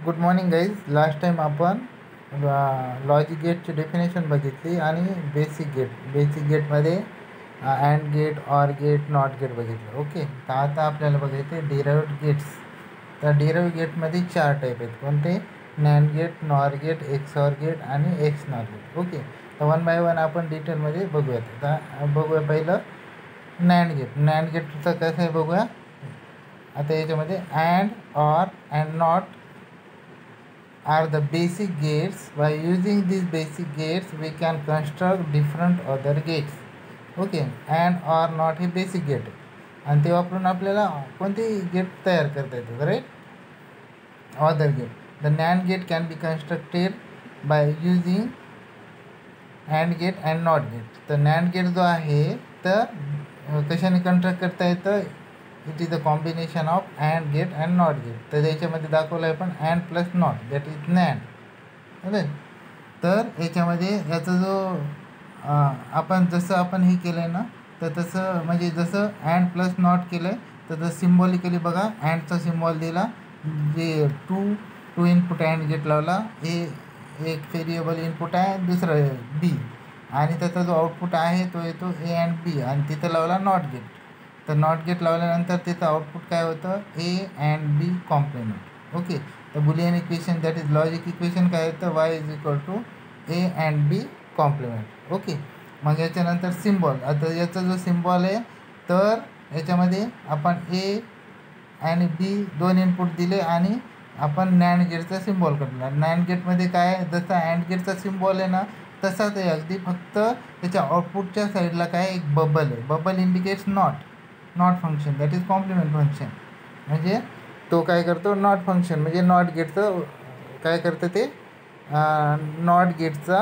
Good morning guys. Last time आपण logic गेटची definition बघितली आणि बेसिक गेटमध्ये and gate, or gate, not gate बघितलं. ओके, तर आता आपल्याला बघायचं डिराइव्ड गेट्स. तर डिराइव्ड गेटमध्ये 4 टाईप आहेत. कोणते? NAND gate, NOR gate, XOR gate आणि एक्स नॉर गेट. ओके, तर वन बाय वन आपण डिटेलमध्ये बघूयात. आता बघूया पहिलं नॅन्ड गेट. नॅन्ड गेटचं कसं आहे बघूया. आता याच्यामध्ये and, or and not are the basic gates. By using these basic gates we can construct different other gates. Okay, and or not हे बेसिक गेट आहे आणि ते वापरून आपल्याला कोणतेही गेट तयार करता येतात, right. Other gate. The NAND gate can be constructed by using and gate and not gate. तर नॅन्ड गेट जो आहे तर कशाने कन्स्ट्रक्ट करता येतं? It is a combination of and gate and not gate. तर याच्यामध्ये दाखवलं आहे पण and plus not, that is NAND. Right. तर याच्यामध्ये याचा जो आपण जसं आपण हे केलं आहे ना, तर तसं म्हणजे जसं अँड प्लस नॉट केलं आहे तर जसं सिम्बॉलिकली बघा, अँडचा सिम्बॉल दिला, जे टू इनपुट अँड गेट लावला, एक व्हेरिएबल इनपुट आहे, दुसरं बी, आणि त्याचा जो आउटपुट आहे तो येतो ए अँड बी, आणि तिथं लावला नॉट गेट. तर नॉट गेट लावल्यानंतर तिथं आउटपुट काय होतं? A and B complement. Okay, तर Boolean equation, that is logic equation, काय येतं? Y is equal to A and B complement. Okay, मग याच्यानंतर सिम्बॉल. आता याचा जो सिम्बॉल आहे तर याच्यामध्ये आपण ए आणि बी दोन इनपुट दिले आणि आपण नॅन्ड गेटचा सिम्बॉल काढला. नॅन्ड गेटमध्ये काय आहे? जसा अँड गेटचा सिम्बॉल आहे ना तसाच आहे अगदी, फक्त त्याच्या आउटपुटच्या साईडला काय एक बबल आहे. Bubble indicates not function, that is complement function. म्हणजे तो काय करतो? नॉट फंक्शन म्हणजे नॉट गेटचं काय करतं ते नॉट गेटचा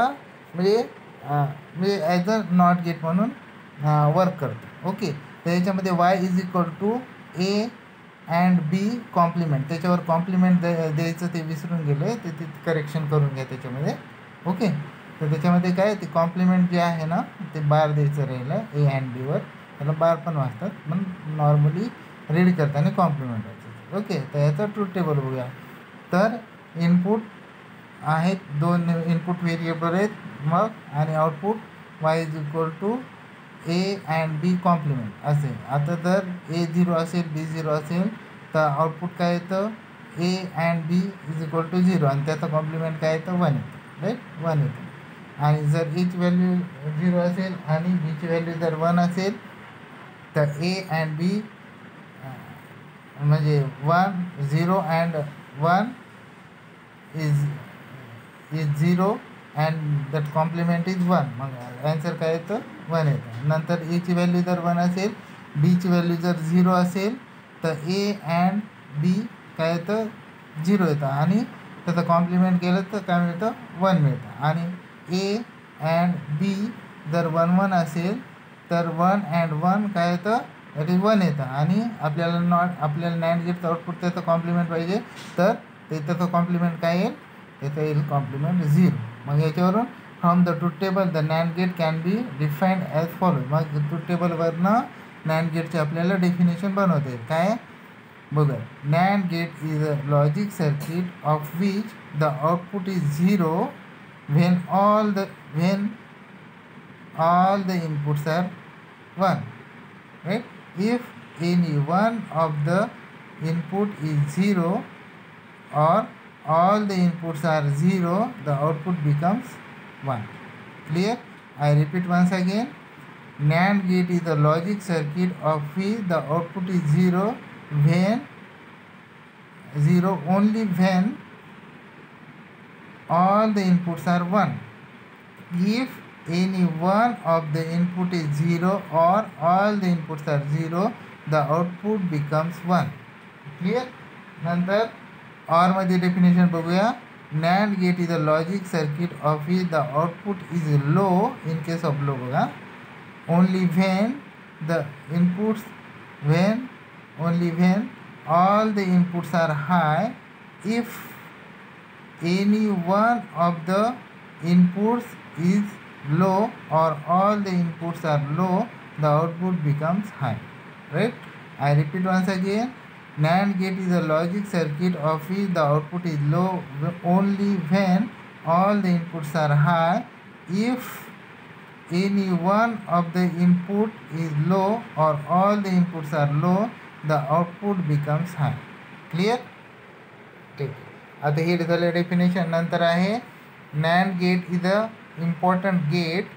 म्हणजे ॲज अ नॉट गेट म्हणून वर्क करतो. ओके, तर याच्यामध्ये Y is equal to A and B complement. त्याच्यावर कॉम्प्लिमेंट द्यायचं ते विसरून गेले, ते करेक्शन करून घ्या त्याच्यामध्ये. ओके, तर त्याच्यामध्ये काय ते कॉम्प्लिमेंट जे आहे ना ते बार द्यायचं राहिलं ए अँड बीवर, त्याला बार पण वाचतात, पण नॉर्मली रीड करताना कॉम्प्लिमेंट वाचतात. ओके, तर याचा ट्रूथ टेबल बघूया. तर इनपुट आहेत, दोन इनपुट व्हेरिएबल आहेत, मग आणि output Y is equal to A and B complement असेल. आता जर ए 0 असेल, बी 0 असेल तर आउटपुट काय येतं? A and B is equal to 0, आणि त्याचं कॉम्प्लिमेंट काय येतं? 1 येतं, राईट, 1 येतं. आणि जर एची व्हॅल्यू 0 असेल आणि बीची व्हॅल्यू जर 1 असेल तर ए अँड बी म्हणजे 1 0 and 1 is 0 and that complement is 1. मग ॲन्सर काय येतं? 1 येतं. नंतर एची व्हॅल्यू जर 1 असेल, बीची व्हॅल्यू जर 0 असेल तर ए अँड बी काय येतं? 0 येतं, आणि त्याचं कॉम्प्लिमेंट केलं तर काय मिळतं? 1 मिळतं. आणि ए अँड बी जर 1 1 असेल तर 1 अँड 1 काय येतं? दॅट इज 1 येतं. आणि आपल्याला नॅन्ड गेटचं आउटपुट त्याचं कॉम्प्लिमेंट पाहिजे, तर त्याचं कॉम्प्लिमेंट काय येईल? त्याचं येईल कॉम्प्लिमेंट 0. मग याच्यावरून from the truth table the NAND gate can be defined as follow. मग ट्रूथ टेबलवरनं नॅन्ड गेटचे आपल्याला डेफिनेशन बनवता येईल. काय बघा, NAND gate is a logic circuit of which the output is 0 when all the inputs are 1, right? If any one of the input is 0 or all the inputs are 0, the output becomes 1. Clear? I repeat once again. NAND gate is a logic circuit of which the output is 0 only when all the inputs are 1. If any one of the input is 0 or all the inputs are 0, the output becomes 1. Clear? नंतर OR मध्ये definition बघूया. NAND gate is a logic circuit of which the output is low in case of low बघा, only when all the inputs are high. If any one of the inputs is low or all the inputs are low, the output becomes high, right? I repeat once again. NAND gate is a logic circuit of which the output is low only when all the inputs are high. If any one of the input is low or all the inputs are low, the output becomes high. Clear? ठीक आहे. आता हे झालं definition. नंतर आहे NAND gate is a important gate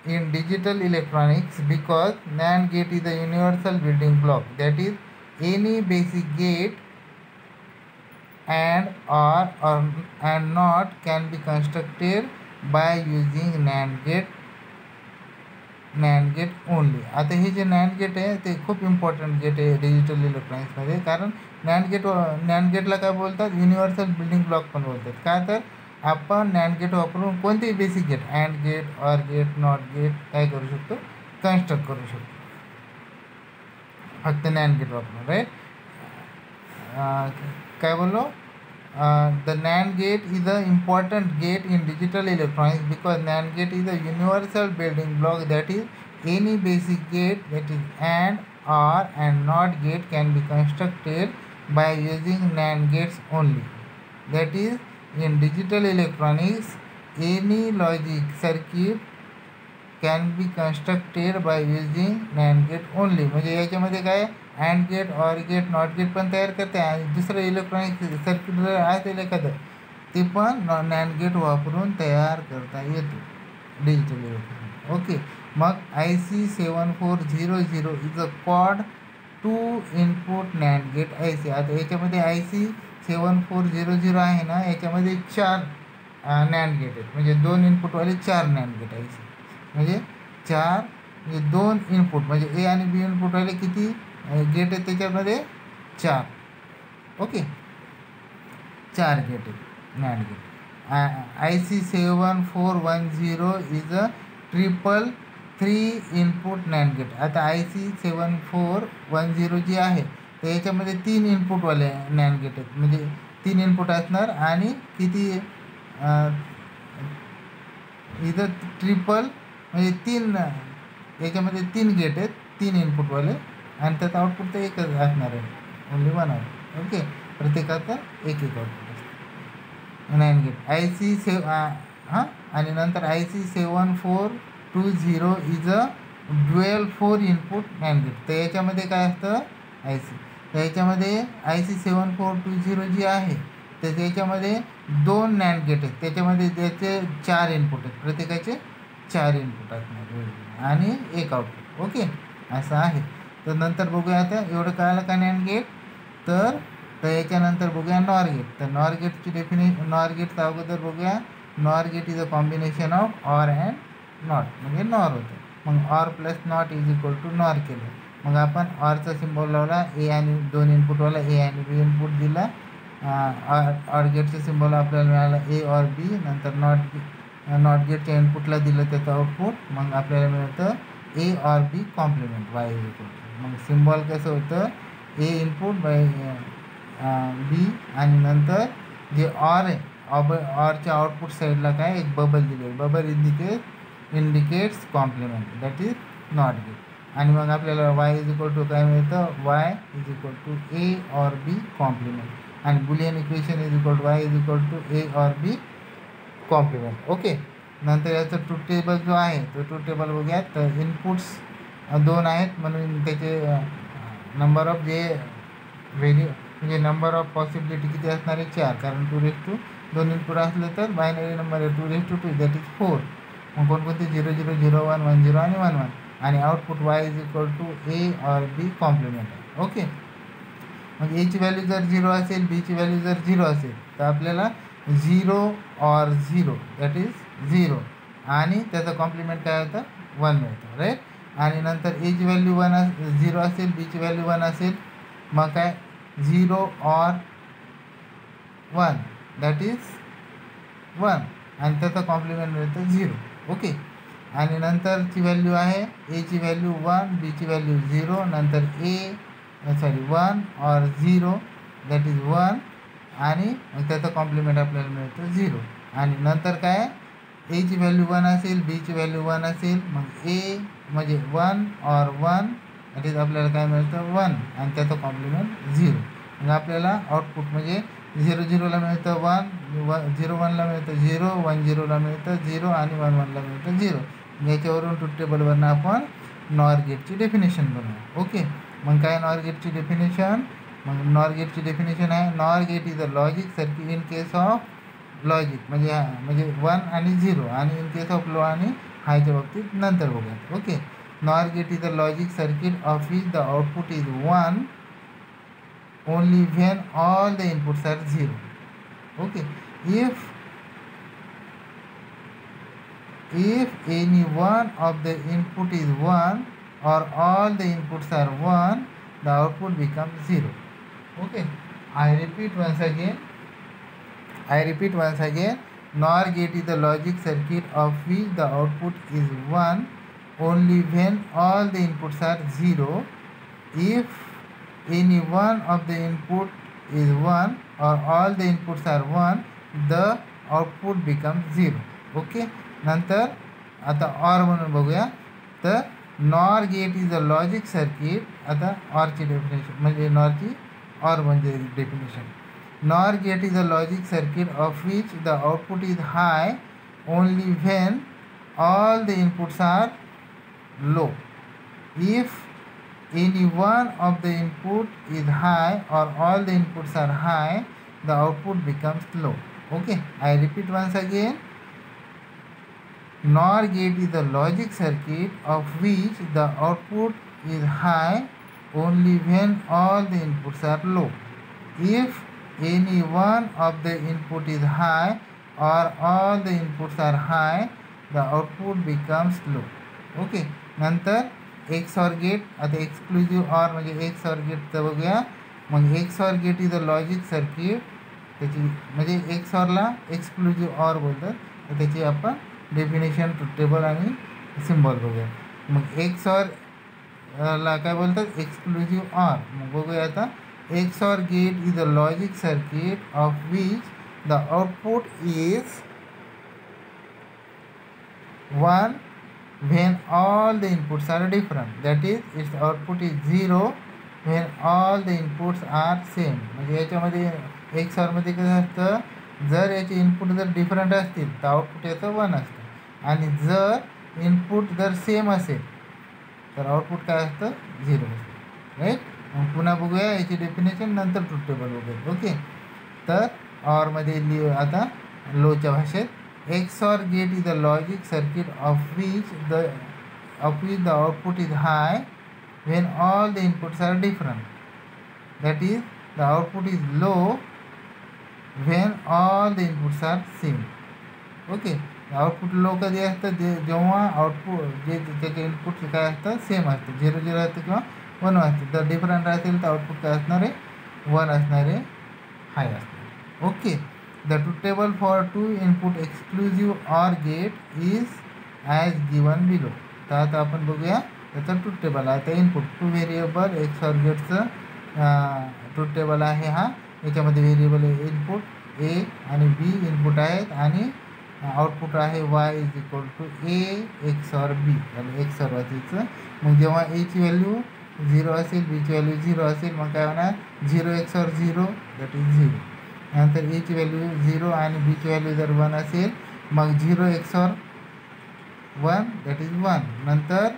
in digital electronics because NAND gate is a universal building block. That is, any basic gate and not can be constructed by using NAND gate only. आता हे जे NAND gate आहे ते खूप important gate आहे digital इलेक्ट्रॉनिक्समध्ये. कारण NAND गेटला काय बोलतात, युनिव्हर्सल बिल्डिंग ब्लॉक पण बोलतात. का तर आपण NAND गेट वापरून कोणतेही basic gate, and gate, or gate, not gate काय करू शकतो, कन्स्ट्रक्ट करू शकतो फक्त NAND गेट वापरून. राईट? काय बोललो, the NAND gate is an important gate in digital electronics because NAND gate is a universal building block. That is, any basic gate, that is AND, OR and NOT gate, can be constructed by using NAND gates only. That is, in digital electronics, any logic circuit can be constructed by using NAND gate only. म्हणजे याच्यामध्ये काय, and gate, or gate, not gate पण तयार करते आणि दुसरं electronic circuit जर असेल एखादं ते पण NAND गेट वापरून तयार करता येतो डिजिटल इलेक्ट्रॉनिक. ओके. मग IC 7400 is a quad 2 input NAND gate IC. आता याच्यामध्ये IC 7400 आहे ना, याच्यामध्ये 4 NAND गेट आहेत. म्हणजे 2 इनपुटवाले 4 NAND गेट IC. म्हणजे 4 म्हणजे 2 इनपुट म्हणजे ए आणि बी इनपुटवाले किती गेट आहेत त्याच्यामध्ये 4. ओके, 4 गेट आहेत NAND gate. IC 7410 is a 3 input NAND gate. आता IC 7410 जी आहे तर याच्यामध्ये 3 इनपुटवाले NAND गेट आहेत. म्हणजे 3 इनपुट असणार आणि किती इथं ट्रिपल म्हणजे 3 याच्यामध्ये 3 गेट आहेत, 3 इनपुटवाले आणि त्यात आउटपुट तर एकच असणार आहे, ओनली 1 आउटपुट. ओके, प्रत्येकाचं एक आउटपुट असतं NAND गेट. IC आणि नंतर IC 7420 is a dual 4 input NAND gate. तर याच्यामध्ये काय असतं IC, तर याच्यामध्ये IC 7420 जी आहे तर त्याच्यामध्ये 2 NAND गेट आहेत. त्याच्यामध्ये त्याचे 4 इनपुट आहेत, प्रत्येकाचे 4 इनपुट असणार आणि एक आउटपुट. ओके, असं आहे. तर नंतर बघूया आता एवढं कळालं का NAND गेट. तर याच्यानंतर बघूया NOR गेट. तर NOR गेटची डेफिनेशन, NOR गेटचा अगोदर बघूया. NOR gate is a combination of or and not, म्हणजे NOR होतं. मग or plus not is equal to NOR केलं. मग आपण ऑरचा सिम्बॉल लावला, ए आणि 2 इनपुटवाला ए आणि बी इनपुट दिला. ऑर गेटचा सिम्बॉल आपल्याला मिळाला ए ऑर बी. नंतर नॉट गेटच्या इनपुटला दिलं त्याचं आउटपुट, मग आपल्याला मिळतं A or B complement Y is equal to. मग सिम्बॉल कसं होतं, ए इनपुट बाय बी आणि नंतर जे ऑर आहे ऑरच्या आउटपुट साईडला काय एक बबल दिले, bubble indicates complement, that is NOT gate. आणि मग आपल्याला वाय इज इक्वल टू काय मिळतं, Y is equal to A or B complement आणि Boolean equation is equal to Y is equal to A or B complement. Okay, नंतर याचं truth table जो आहे तो ट्रूथ टेबल बघूयात. तर इनपुट्स 2 आहेत म्हणून त्याचे नंबर ऑफ जे म्हणजे नंबर ऑफ पॉसिबिलिटी किती असणार आहे 4, कारण 2 इनपुट असलं तर बायनरी नंबर आहे 2 दॅट इज 4. मग कोणकोणते 0 0 0 1 1 0 आणि 1 1 आणि output Y is equal to A or B complement आहे. ओके, मग एची व्हॅल्यू जर 0 असेल, बीची व्हॅल्यू जर 0 असेल तर आपल्याला 0 ऑर 0 दॅट इज 0 आणि त्याचं कॉम्प्लिमेंट काय होतं 1 मिळतं. राईट? आणि नंतर एची व्हॅल्यू 0 असेल, बीची व्हॅल्यू 1 असेल, मग काय 0 ऑर 1 दॅट इज 1 आणि त्याचं कॉम्प्लिमेंट मिळतं 0. ओके, आणि नंतरची व्हॅल्यू आहे एची व्हॅल्यू 1, बीची व्हॅल्यू 0, नंतर 1 ऑर 0 दॅट इज 1 आणि त्याचं कॉम्प्लिमेंट आपल्याला मिळतं 0. आणि नंतर काय एची व्हॅल्यू 1 असेल, बीची व्हॅल्यू 1 असेल, मग ए म्हणजे 1 ऑर 1 दॅट इज आपल्याला काय मिळतं 1 आणि त्याचं कॉम्प्लिमेंट 0. मग आपल्याला आउटपुट म्हणजे 0 0ला मिळतं 1, 0 1ला मिळतं 0, 1 0ला मिळतं 0 आणि 1 1ला मिळतं 0. याच्यावरून ट्रूथ टेबलवरून आपण नॉर गेटची डेफिनेशन बनवू. ओके, मग काय नॉर गेटची डेफिनेशन? मग नॉर गेटची डेफिनेशन आहे NOR gate is a logic circuit in case of logic म्हणजे 1 आणि 0 आणि इन केस ऑफ लो आणि हायच्या बाबतीत नंतर बघूयात. Okay, NOR gate is a logic circuit of which the output is 1 only when all the inputs are 0. Okay, if any one of the input is 1 or all the inputs are 1, the output becomes 0. Okay, I repeat once again, NOR gate is the logic circuit of which the output is 1 only when all the inputs are 0. If any one of the input is 1 or all the inputs are 1, the output becomes 0. Okay, नंतर आता or म्हणून बघूया. तर NOR gate is a logic circuit. आता ऑरची definition म्हणजे नॉरची or म्हणजे definition. NOR gate is a logic circuit of which the output is high only when all the inputs are low. If any one of the input is high or all the inputs are high, the output becomes low. Okay, I repeat once again, NOR gate is a logic circuit of which the output is high only when all the inputs are low. If any one of the input is high or all the inputs are high, the output becomes low. Okay, नंतर XOR gate. आता exclusive or म्हणजे XOR गेटचं बघूया. मग XOR gate is a logic circuit. त्याची म्हणजे एक्सऑरला exclusive or बोलतात. तर त्याची आपण डेफिनेशन टेबल आणि सिम्बॉल बघूया. मग एक्सऑरला काय बोलतात? Exclusive or. मग बघूया आता. XOR gate is a logic circuit of which the output is 1 when all the inputs are different, that is its output is 0 when all the inputs are same. म्हणजे याच्यामध्ये एक्सऑरमध्ये कसं असतं, जर याचे इनपुट जर डिफरंट असतील तर आउटपुट याचं 1 असतं आणि जर इनपुट जर सेम असेल तर आउटपुट काय असतं? 0 असतं. राईट. मग पुन्हा बघूया याची डेफिनेशन, नंतर ट्रूथ टेबल बघूया. ओके, तर ऑरमध्ये आता लोच्या भाषेत XOR gate is a logic circuit of which the output is high when all the inputs are different. That is, the output is low when all the inputs are same. Okay, output low कधी असतं? जेव्हा output जे त्याचे input काय असतं? Same असतं. 0 0 असतं किंवा 1 असतं. जर डिफरंट असेल तर आउटपुट काय असणार आहे? 1 असणारे हाय असणार. Okay, the truth table for 2 input exclusive OR gate is as given below. तर आता आपण बघूया त्याचा ट्रूथ टेबल. आता इनपुट 2 व्हेरिएबल XOR गेटचं ट्रूथ टेबल आहे हा. याच्यामध्ये व्हेरिएबल इनपुट ए आणि बी इनपुट आहेत आणि आउटपुट आहे y = a XOR b आणि XOR वाचीचं. मग जेव्हा एची व्हॅल्यू 0 असेल, बीची व्हॅल्यू 0 असेल, मग काय होणार? 0 XOR 0 दॅट इज 0. नंतर एची व्हॅल्यू 0 आणि बीची व्हॅल्यू जर 1 असेल मग 0 XOR 1 दॅट इज 1. नंतर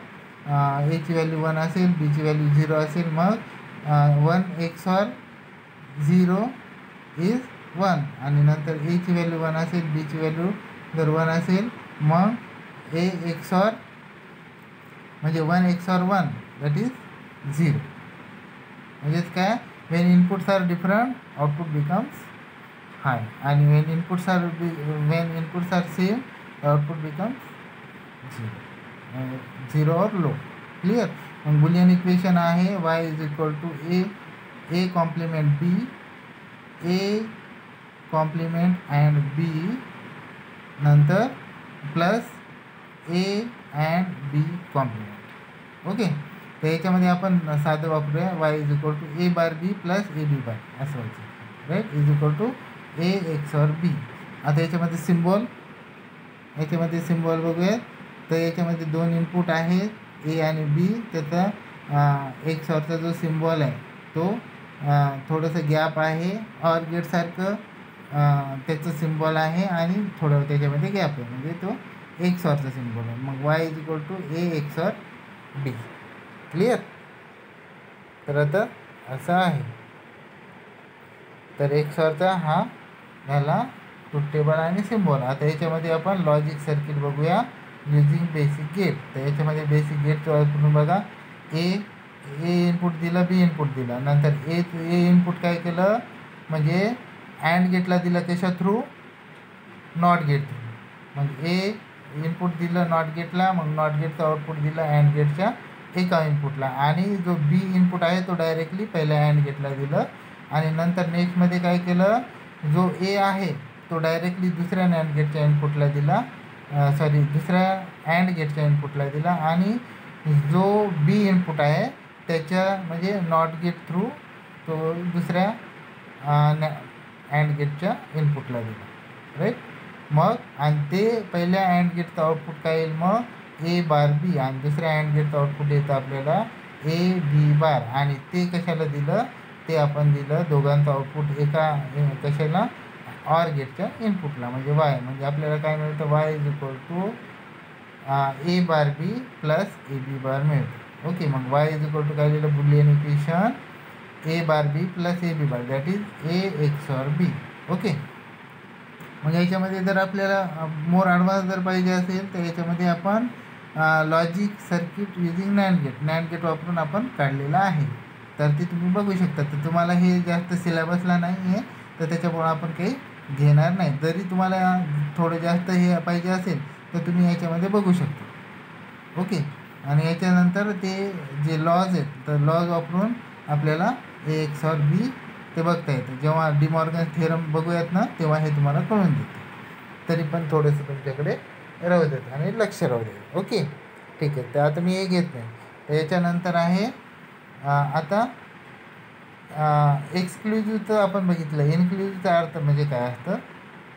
एची व्हॅल्यू 1 असेल, बीची व्हॅल्यू 0 असेल, मग 1 XOR 0 इज 1 आणि नंतर एची व्हॅल्यू 1 असेल, बीची व्हॅल्यू जर 1 असेल, मग ए XOR म्हणजे 1 XOR 1 दॅट इज 0. म्हणजेच काय? when inputs are different, output becomes high, and when inputs are same, the output becomes 0 or low. Clear? मग बुलियन इक्वेशन आहे y = a complement b, a complement and b नंतर plus a and b complement. ओके, तर याच्यामध्ये आपण साधं वापरूया. y = a bar b plus a b bar असं व्हायचं. Right, a XOR b. आता याच्यामध्ये सिम्बॉल बघूया. तर याच्यामध्ये 2 इनपुट आहेत a आणि b. त्याचा एक्स ऑरचा जो सिम्बॉल आहे तो थोडंसं गॅप आहे, ऑर गेटसारखं त्याचं सिम्बॉल आहे आणि थोडं त्याच्यामध्ये गॅप आहे, म्हणजे तो एक्स ऑरचा सिम्बॉल आहे. मग Y is equal to A x or B. Clear? तर आता असं आहे. तर एक्स ऑरचा हा झाला ट्रूथ टेबल आणि सिम्बॉल. आता याच्यामध्ये आपण लॉजिक सर्किट बघूया युजिंग बेसिक गेट. तर याच्यामध्ये बेसिक गेटचं वापरून बघा, ए इनपुट दिलं, बी इनपुट दिलं, नंतर ए इनपुट काय केलं म्हणजे अँड गेटला दिलं, कशा थ्रू? Not gate through. मग ए इनपुट दिलं नॉट गेटला, मग नॉट गेटचं आउटपुट दिलं अँड गेटच्या एका इनपुटला, आणि जो बी इनपुट आहे तो डायरेक्टली पहिल्या अँड गेटला दिलं, आणि नंतर नेक्स्टमध्ये काय केलं, जो ए आहे तो डायरेक्टली दुसऱ्या नॅन्ड गेटच्या इनपुटला दिला, दुसऱ्या अँड गेटच्या इनपुटला दिला, आणि जो बी इनपुट आहे त्याच्या म्हणजे नॉट गेट थ्रू तो दुसऱ्या अँड गेटच्या इनपुटला दिला. राईट? मग आणि ते पहिल्या अँड गेटचं आउटपुट काय येईल, मग ए बार बी, आणि दुसऱ्या अँड गेटचं आउटपुट येतं आपल्याला ए बी बार, आणि ते कशाला दिलं, ते आपण दिलं दोघांचं आउटपुट एका कशाला, ऑर गेटच्या इनपुटला, म्हणजे वाय. म्हणजे आपल्याला काय मिळतं, Y is equal to A bar B plus A B bar मिळतं. ओके. मग वाय इज इक्वल टू काय दिलं, Boolean equation A bar B plus A B bar, that is A x or B. Okay. मग याच्यामध्ये जर आपल्याला मोर advance जर पाहिजे असेल तर याच्यामध्ये आपण logic circuit using NAND gate वापरून आपण काढलेलं आहे. तर ते तुम्ही बघू शकता. तर तुम्हाला हे जास्त सिलेबसला नाही आहे, तर त्याच्यामुळं आपण काही घेणार नाही. जरी तुम्हाला थोडं जास्त हे पाहिजे असेल तर तुम्ही याच्यामध्ये बघू शकता. ओके. आणि याच्यानंतर ते जे लॉज आहेत तर लॉज वापरून आपल्याला ए एक्स ऑर बी ते बघता येतं. जेव्हा डिमॉर्गन थेरम बघूयात ना तेव्हा हे तुम्हाला कळून देतं. तरी पण थोडंसं तुमच्याकडे राहू देत आणि लक्ष राहू देत. ओके. ठीक आहे. तर आता मी हे घेत नाही. तर याच्यानंतर आहे आता एक्सक्लुझिव्हचं आपण बघितलं. इन्क्लुझिव्हचा अर्थ म्हणजे काय असतं,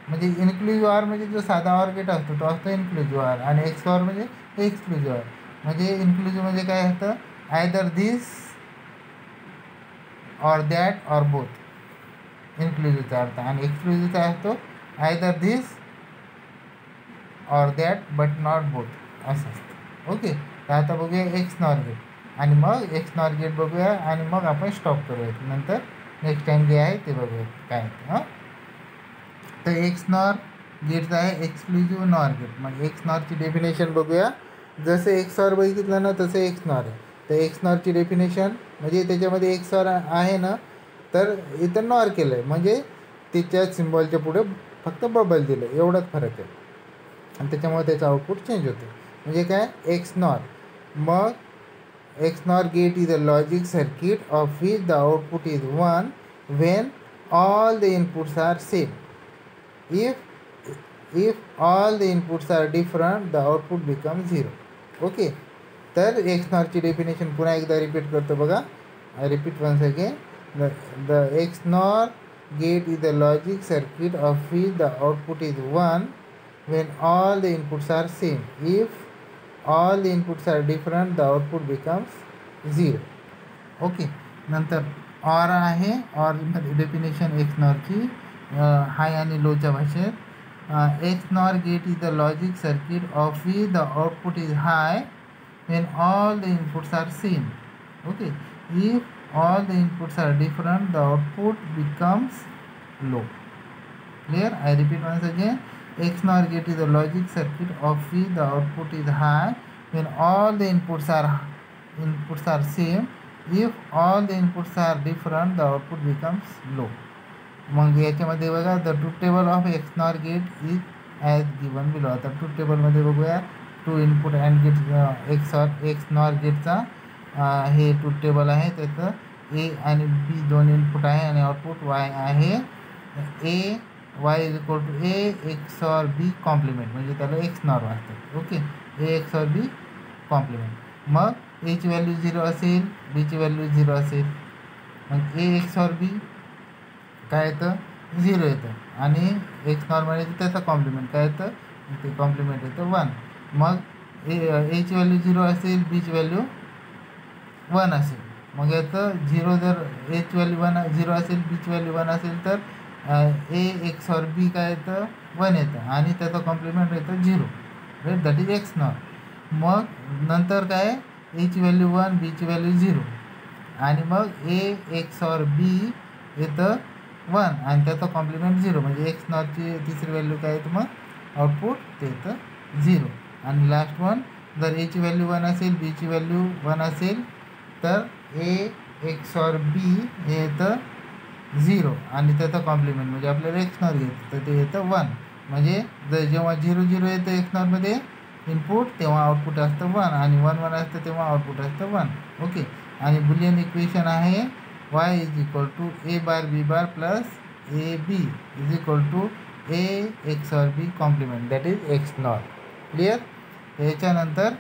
म्हणजे इन्क्लुझिव्ह आर म्हणजे जो साधा ऑर गेट असतो तो असतो इन्क्लुझिव्ह आर, आणि एक्स ऑर म्हणजे एक्सक्लुझिव्ह आर. म्हणजे इन्क्लुझिव्ह म्हणजे काय असतं, either this or that or both, इन्क्लुझिव्हचा अर्थ. आणि एक्सक्लुझिव्हचा असतो either this or that but not both, असं असतं. ओके. तर आता बघूया एक्स नॉर गेट, आणि मग एक्स नॉर गेट बघूया, आणि मग आपण स्टॉप करूयात. नंतर नेक्स्ट टाईम जे आहे ते बघूया काय. तर एक्स नॉर गेटचं आहे एक्सक्लुझिव्ह नॉर गेट. मग एक्स नॉरची डेफिनेशन बघूया. जसं एक्स ऑर बघितलं ना तसं एक्स नॉर आहे. तर एक्स नॉरची डेफिनेशन म्हणजे त्याच्यामध्ये एक्स ऑर आहे ना, तर इथं नॉर केलं आहे, म्हणजे त्याच्या सिम्बॉलच्या पुढे फक्त बबल दिलं, एवढाच फरक आहे, आणि त्याच्यामुळे त्याचं आउटपुट चेंज होतं. म्हणजे काय, एक्स नॉर. मग XNOR gate is a logic circuit of which the output is 1 when all the inputs are same. If all the inputs are different, the output becomes 0. Okay. तर एक्स नॉरची definition पुन्हा एकदा repeat करतो बघा. I repeat once again. The XNOR gate is the logic circuit of which the output is 1 when all the inputs are same. If all the inputs are different, the output becomes 0. Okay. नंतर or आहे. ऑरमध्ये definition एक्स नॉरची high आणि लोच्या भाषेत. XNOR gate is the logic circuit of which the output is high when all the inputs are same. Okay. If all the inputs are different, the output becomes low. Clear? I repeat once again. X NOR gate is a logic circuit of which the output is high when all the inputs are same. If all the inputs are different, the output becomes low. मग याच्यामध्ये बघा, the truth table of XNOR gate is as given below. आता truth टेबलमध्ये बघूया. 2 input and gate XNOR गेटचा हे truth table आहे. त्याचं ए आणि बी दोन इनपुट आहे आणि आउटपुट वाय आहे. A Y is equal to A x or B complement, म्हणजे त्याला एक्स नॉर वाटतं. Okay. A x or B complement. मग एची व्हॅल्यू 0 असेल, बीची व्हॅल्यू 0 असेल. मग ए एक्स ऑर बी काय येतं, 0 येतं, आणि एक्स नॉर म्हणजे त्याचा कॉम्प्लिमेंट काय येतं, ते कॉम्प्लिमेंट येतं 1. मग एची व्हॅल्यू 0 असेल, बीची व्हॅल्यू 1 असेल. मग याचं 0 जर एच व्हॅल्यू 0 असेल, बीची व्हॅल्यू 1 असेल तर ए एक्स ऑर बी काय येतं 1 येतं आणि त्याचं कॉम्प्लिमेंट येतं 0. Right, that is X not. मग नंतर काय एची व्हॅल्यू 1, बीची व्हॅल्यू 0 आणि मग ए एक्स ऑर बी येतं 1 आणि त्याचं कॉम्प्लिमेंट 0 म्हणजे एक्स नॉटची तिसरी व्हॅल्यू काय येतं मग आउटपुट ते येतं 0. आणि लास्ट वन जर एची व्हॅल्यू 1 असेल, बीची व्हॅल्यू 1 असेल तर ए एक्स ऑर बी हे येतं 0 आणि त्याचं कॉम्प्लिमेंट म्हणजे आपल्याला एक्स नॉट घ्यायचं तर ते येतं 1. म्हणजे जर जेव्हा 0 0 येतं एक्स नॉटमध्ये इनपुट तेव्हा आउटपुट असतं 1 आणि 1 1 असतं तेव्हा आउटपुट असतं 1. ओके. आणि बुलियन इक्वेशन आहे Y is equal to A bar B bar plus A B is equal to A x or B complement that is X not. Clear. याच्यानंतर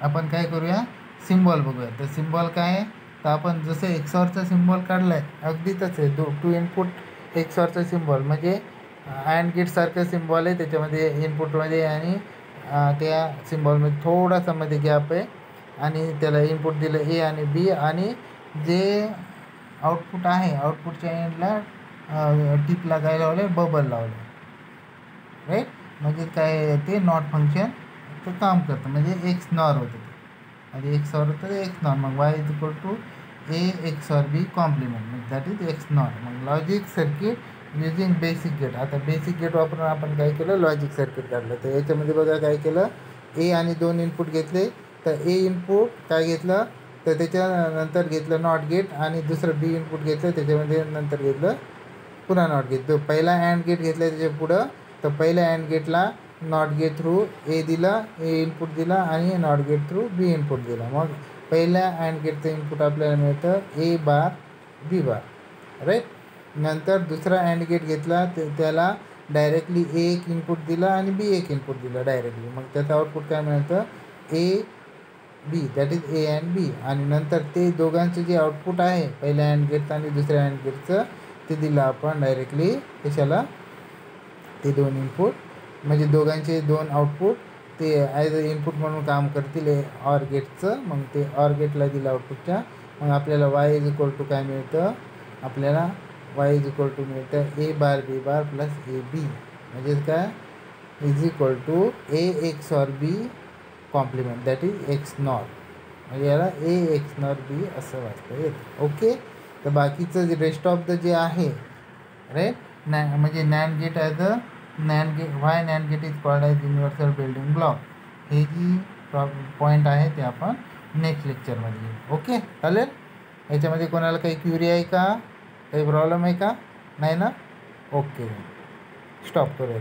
आपण काय करूया सिम्बॉल बघूया. तर सिम्बॉल काय आहे तर आपण जसं एक्सॉरचा सिम्बॉल काढला आहे अगदी तसं आहे. 2 इनपुट एक्सॉरचा सिम्बॉल म्हणजे अँड गेटसारखं सिम्बॉल आहे. त्याच्यामध्ये इनपुटमध्ये आणि त्या सिम्बॉलमध्ये थोडासा मध्ये गॅप आहे आणि त्याला इनपुट दिलं ए आणि बी आणि जे आउटपुट आहे आउटपुटच्या एंडला टिपला काय लावलं आहे बबल लावलं आहे. राईट, म्हणजे काय ते नॉट फंक्शन तर काम करतं म्हणजे एक्स नॉर होतं ते आणि एक्स ऑर होतं एक्स नॉर. मग Y is equal to A x or B complement म्हणजे दॅट इज एक्स नॉट. मग logic circuit using basic gate. आता बेसिक गेट वापरून आपण काय केलं लॉजिक सर्किट काढलं. तर याच्यामध्ये बघा काय केलं ए आणि 2 इनपुट घेतले तर ए इनपुट काय घेतलं तर त्याच्यानंतर घेतलं नॉट गेट आणि दुसरं बी इनपुट घेतलं त्याच्यामध्ये नंतर घेतलं पुन्हा नॉट गेट. तो पहिला अँड गेट घेतला त्याच्या पुढं तर पहिल्या अँड गेटला नॉट गेट थ्रू ए दिला ए इनपुट दिला आणि not gate through B input दिला. मग पहिल्या अँड गेटचं इनपुट आपल्याला मिळतं ए बार बी बार. राईट. नंतर दुसरा अँड गेट घेतला त्याला डायरेक्टली ए एक इनपुट दिला आणि बी एक इनपुट दिला डायरेक्टली. मग त्याचं आउटपुट काय मिळतं A B that is A and B. आणि नंतर ते दोघांचं जे आउटपुट आहे पहिल्या अँड गेटचं आणि दुसऱ्या अँड गेटचं ते दिलं आपण डायरेक्टली कशाला ते 2 इनपुट म्हणजे दोघांचे 2 आउटपुट ते ॲज अ इनपुट म्हणून काम करतील ऑर गेटचं. मग ते ऑर गेटला दिलं आउटपुटच्या. मग आपल्याला वाय इज इक्वल टू काय मिळतं आपल्याला वाय इज इक्वल टू मिळतं ए bar B bar plus A B म्हणजेच काय is equal to A x or B complement that is X not. म्हणजे याला ए एक्स नॉट बी असं वाचता येतं. ओके. तर बाकीचं जे रेस्ट ऑफ द जे आहे राईट म्हणजे NAND gate as a NAND gate why NAND gate is called as universal building block. हे जी पॉईंट आहे ते आपण नेक्स्ट लेक्चरमध्ये घेऊ. ओके चालेल. याच्यामध्ये कोणाला काही क्युरी आहे का काही प्रॉब्लेम आहे का नाही ना. ओके स्टॉप करूया.